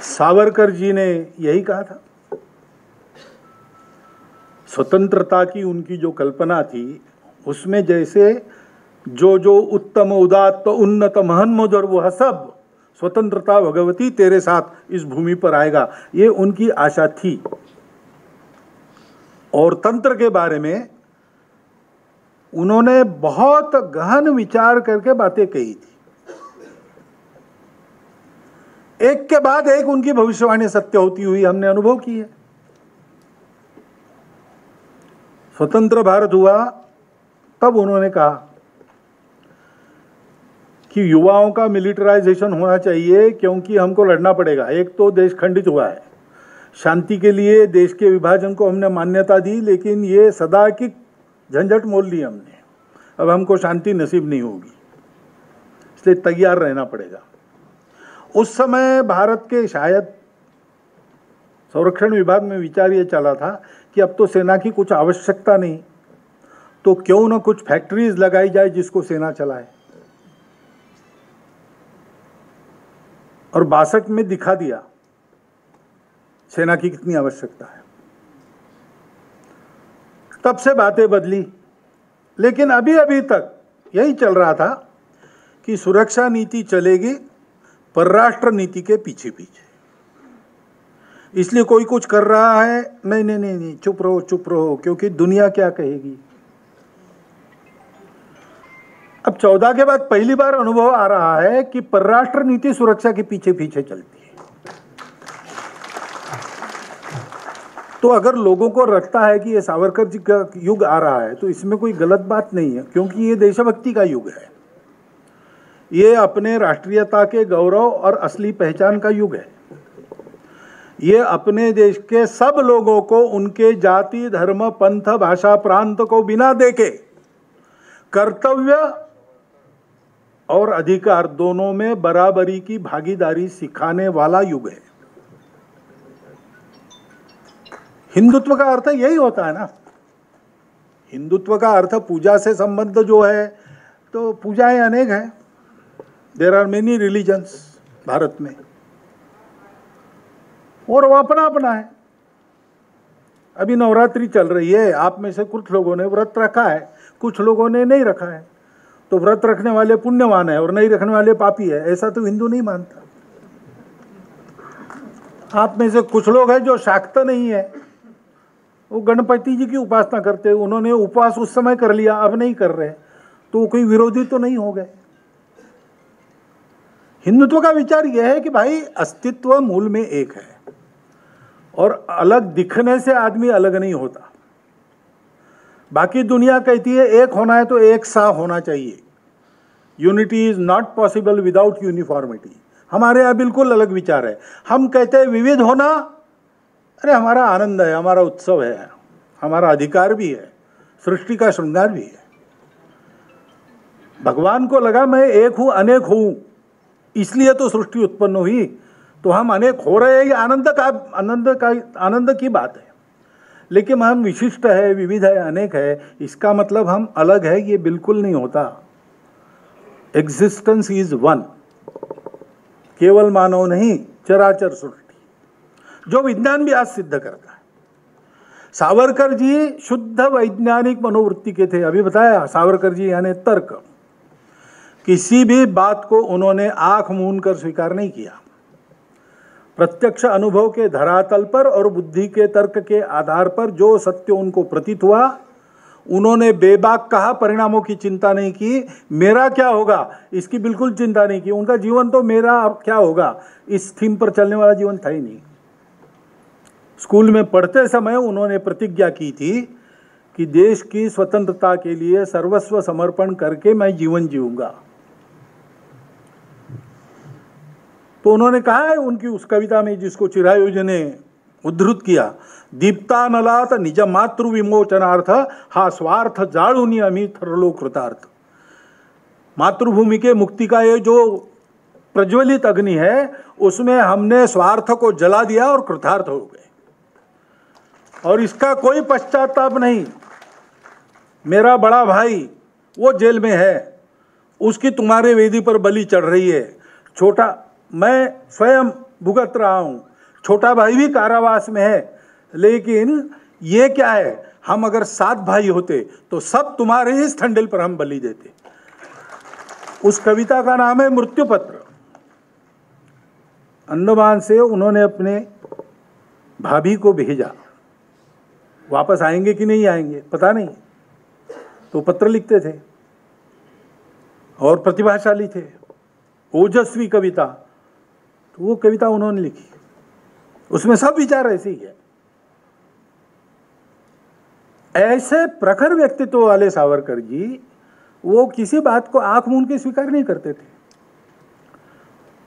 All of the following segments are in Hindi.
सावरकर जी ने यही कहा था। स्वतंत्रता की उनकी जो कल्पना थी उसमें जैसे जो जो उत्तम उदात्त उन्नत महन मधुर वह सब स्वतंत्रता भगवती तेरे साथ इस भूमि पर आएगा, ये उनकी आशा थी। और तंत्र के बारे में उन्होंने बहुत गहन विचार करके बातें कही थी। एक के बाद एक उनकी भविष्यवाणी सत्य होती हुई हमने अनुभव की है। स्वतंत्र भारत हुआ तब उन्होंने कहा कि युवाओं का मिलिटराइजेशन होना चाहिए, क्योंकि हमको लड़ना पड़ेगा। एक तो देश खंडित हुआ है, शांति के लिए देश के विभाजन को हमने मान्यता दी, लेकिन ये सदा की झंझट मोल ली हमने। अब हमको शांति नसीब नहीं होगी, इसलिए तैयार रहना पड़ेगा। उस समय भारत के शायद संरक्षण विभाग में विचार ये चला था कि अब तो सेना की कुछ आवश्यकता नहीं, तो क्यों न कुछ फैक्ट्रीज लगाई जाए जिसको सेना चलाए। और 62 में दिखा दिया सेना की कितनी आवश्यकता है। तब से बातें बदली, लेकिन अभी अभी तक यही चल रहा था कि सुरक्षा नीति चलेगी परराष्ट्र नीति के पीछे पीछे। इसलिए कोई कुछ कर रहा है, नहीं नहीं नहीं नहीं, चुप रहो, क्योंकि दुनिया क्या कहेगी। अब 14 के बाद पहली बार अनुभव आ रहा है कि परराष्ट्र नीति सुरक्षा के पीछे पीछे चलती है। तो अगर लोगों को लगता है कि ये सावरकर जी का युग आ रहा है, तो इसमें कोई गलत बात नहीं है, क्योंकि ये देशभक्ति का युग है। ये अपने राष्ट्रीयता के गौरव और असली पहचान का युग है। ये अपने देश के सब लोगों को उनके जाति, धर्म, पंथ, भाषा, प्रांत को बिना देखे कर्तव्य और अधिकार दोनों में बराबरी की भागीदारी सिखाने वाला युग है। हिंदुत्व का अर्थ यही होता है ना। हिंदुत्व का अर्थ पूजा से संबंध जो है, तो पूजाएं अनेक हैं। There are many religions Bharat में, और वो अपना अपना है। अभी नवरात्रि चल रही है, आप में से कुछ लोगों ने व्रत रखा है, कुछ लोगों ने नहीं रखा है। तो व्रत रखने वाले पुण्यवान है और नहीं रखने वाले पापी है, ऐसा तो हिंदू नहीं मानता। आप में से कुछ लोग हैं जो शाक्त नहीं है, वो गणपति जी की उपासना करते हैं, उन्होंने उपवास उस समय कर लिया, अब नहीं कर रहे, तो कोई विरोधी तो नहीं हो गए। हिंदुत्व का विचार यह है कि भाई अस्तित्व मूल में एक है, और अलग दिखने से आदमी अलग नहीं होता। बाकी दुनिया कहती है एक होना है तो एक सा होना चाहिए। Unity is not possible without uniformity. हमारे यहाँ बिल्कुल अलग विचार है। हम कहते हैं विविध होना, अरे हमारा आनंद है, हमारा उत्सव है, हमारा अधिकार भी है, सृष्टि का श्रृंगार भी है। भगवान को लगा मैं एक हूं, अनेक हूं, इसलिए तो सृष्टि उत्पन्न हुई। तो हम अनेक हो रहे हैं, ये आनंद की बात है। लेकिन हम विशिष्ट है, विविध है, अनेक है, इसका मतलब हम अलग है, ये बिल्कुल नहीं होता। Existence is one. केवल मानव नहीं, चराचर सृष्टि, जो विज्ञान भी आज सिद्ध करता है। सावरकर जी शुद्ध वैज्ञानिक मनोवृत्ति के थे। अभी बताया, सावरकर जी यानी तर्क। किसी भी बात को उन्होंने आंख मूंद कर स्वीकार नहीं किया। प्रत्यक्ष अनुभव के धरातल पर और बुद्धि के तर्क के आधार पर जो सत्य उनको प्रतीत हुआ, उन्होंने बेबाक कहा, परिणामों की चिंता नहीं की। मेरा क्या होगा इसकी बिल्कुल चिंता नहीं की। उनका जीवन तो मेरा क्या होगा इस थीम पर चलने वाला जीवन था ही नहीं। स्कूल में पढ़ते समय उन्होंने प्रतिज्ञा की थी कि देश की स्वतंत्रता के लिए सर्वस्व समर्पण करके मैं जीवन जीऊंगा। तो उन्होंने कहा है उनकी उस कविता में, जिसको चिरायु ने उद्धृत किया, दीप्तानलात निज मातृ विमोचनार्थ हा स्वार्थ जाळुनी आम्ही ठरलो कृतार्थ। मातृभूमि के मुक्ति का ये जो प्रज्वलित अग्नि है, उसमें हमने स्वार्थ को जला दिया और कृतार्थ हो गए, और इसका कोई पश्चाताप नहीं। मेरा बड़ा भाई वो जेल में है, उसकी तुम्हारे वेदी पर बलि चढ़ रही है। छोटा मैं स्वयं भुगत रहा हूं, छोटा भाई भी कारावास में है, लेकिन ये क्या है, हम अगर 7 भाई होते तो सब तुम्हारे ही ठंडल पर हम बलि देते। उस कविता का नाम है मृत्यु पत्र। अंडमान से उन्होंने अपने भाभी को भेजा, वापस आएंगे कि नहीं आएंगे पता नहीं, तो पत्र लिखते थे और प्रतिभाशाली थे, ओजस्वी कविता। तो वो कविता उन्होंने लिखी, उसमें सब विचार ऐसे ही है। ऐसे प्रखर व्यक्तित्व वाले सावरकर जी, वो किसी बात को आंख मूंद के स्वीकार नहीं करते थे।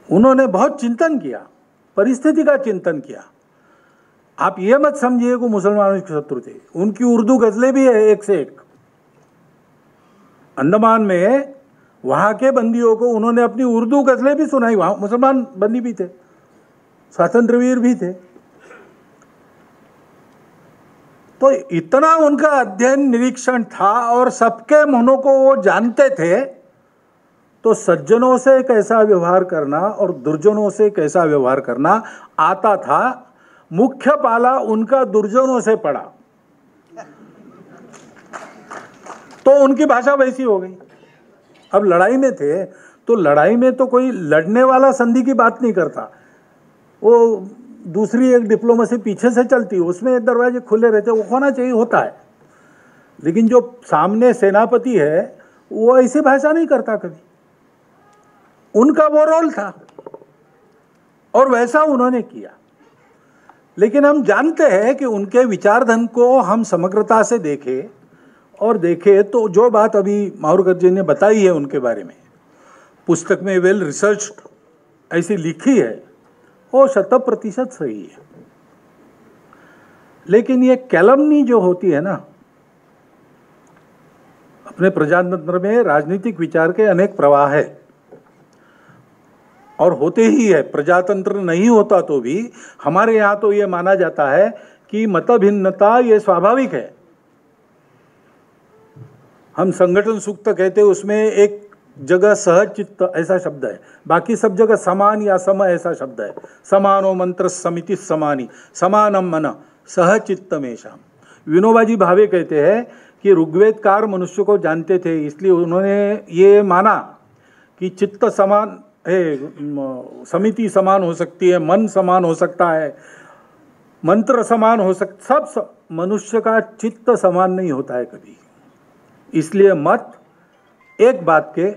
उन्होंने बहुत चिंतन किया, परिस्थिति का चिंतन किया। आप ये मत समझिए कि मुसलमानों के शत्रु थे, उनकी उर्दू गजलें भी है एक से एक। अंडमान में वहां के बंदियों को उन्होंने अपनी उर्दू गजलें भी सुनाई। वहां मुसलमान बंदी भी थे, स्वातंत्रवीर भी थे। तो इतना उनका अध्ययन निरीक्षण था और सबके मनों को वो जानते थे। तो सज्जनों से कैसा व्यवहार करना और दुर्जनों से कैसा व्यवहार करना आता था। मुख्य पाला उनका दुर्जनों से पड़ा, तो उनकी भाषा वैसी हो गई। अब लड़ाई में थे तो लड़ाई में तो कोई लड़ने वाला संधि की बात नहीं करता, वो दूसरी एक डिप्लोमेसी पीछे से चलती है, उसमें दरवाजे खुले रहते, वो होना चाहिए, होता है। लेकिन जो सामने सेनापति है वो ऐसी भाषा नहीं करता कभी। उनका वो रोल था और वैसा उन्होंने किया। लेकिन हम जानते हैं कि उनके विचारधन को हम समग्रता से देखें और देखें तो जो बात अभी मावरकर जी ने बताई है उनके बारे में, पुस्तक में वेल रिसर्च्ड ऐसी लिखी है, वो 100% सही है। लेकिन ये कैलमनी जो होती है ना, अपने प्रजातंत्र में राजनीतिक विचार के अनेक प्रवाह है और होते ही है। प्रजातंत्र नहीं होता तो भी हमारे यहाँ तो ये माना जाता है कि मतभिन्नता ये स्वाभाविक है। हम संगठन सूक्त कहते हैं, उसमें एक जगह सहज चित्त ऐसा शब्द है, बाकी सब जगह समान या सम ऐसा शब्द है। समानो मंत्र समिति समानी समानम मन सहज चित्त मेषाम। विनोबाजी भावे कहते हैं कि ऋग्वेदकार मनुष्य को जानते थे, इसलिए उन्होंने ये माना कि चित्त समान है, समिति समान हो सकती है, मन समान हो सकता है, मंत्र समान हो सकता, सब मनुष्य का चित्त समान नहीं होता है कभी। इसलिए मत एक बात के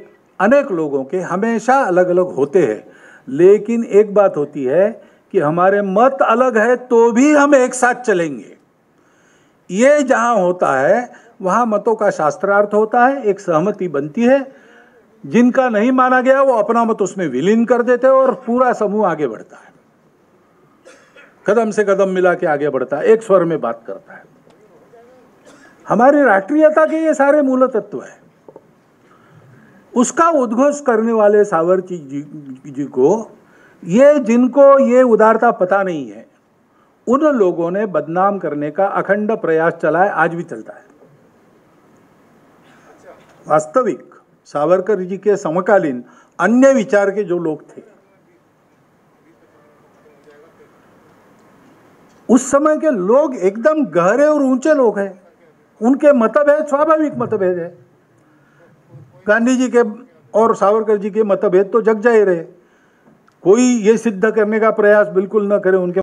अनेक लोगों के हमेशा अलग अलग होते हैं। लेकिन एक बात होती है कि हमारे मत अलग है तो भी हम एक साथ चलेंगे। ये जहाँ होता है वहाँ मतों का शास्त्रार्थ होता है, एक सहमति बनती है। जिनका नहीं माना गया वो अपना मत उसमें विलीन कर देते हैं और पूरा समूह आगे बढ़ता है, कदम से कदम मिला के आगे बढ़ता है, एक स्वर में बात करता है। हमारी राष्ट्रीयता के ये सारे मूल तत्व है। उसका उद्घोष करने वाले सावरकर जी को, ये जिनको ये उदारता पता नहीं है, उन लोगों ने बदनाम करने का अखंड प्रयास चला है, आज भी चलता है। वास्तविक सावरकर जी के समकालीन अन्य विचार के जो लोग थे, उस समय के लोग एकदम गहरे और ऊंचे लोग हैं। उनके मतभेद स्वाभाविक मतभेद है। गांधी जी के और सावरकर जी के मतभेद तो जग जाहिर है। कोई ये सिद्ध करने का प्रयास बिल्कुल न करे उनके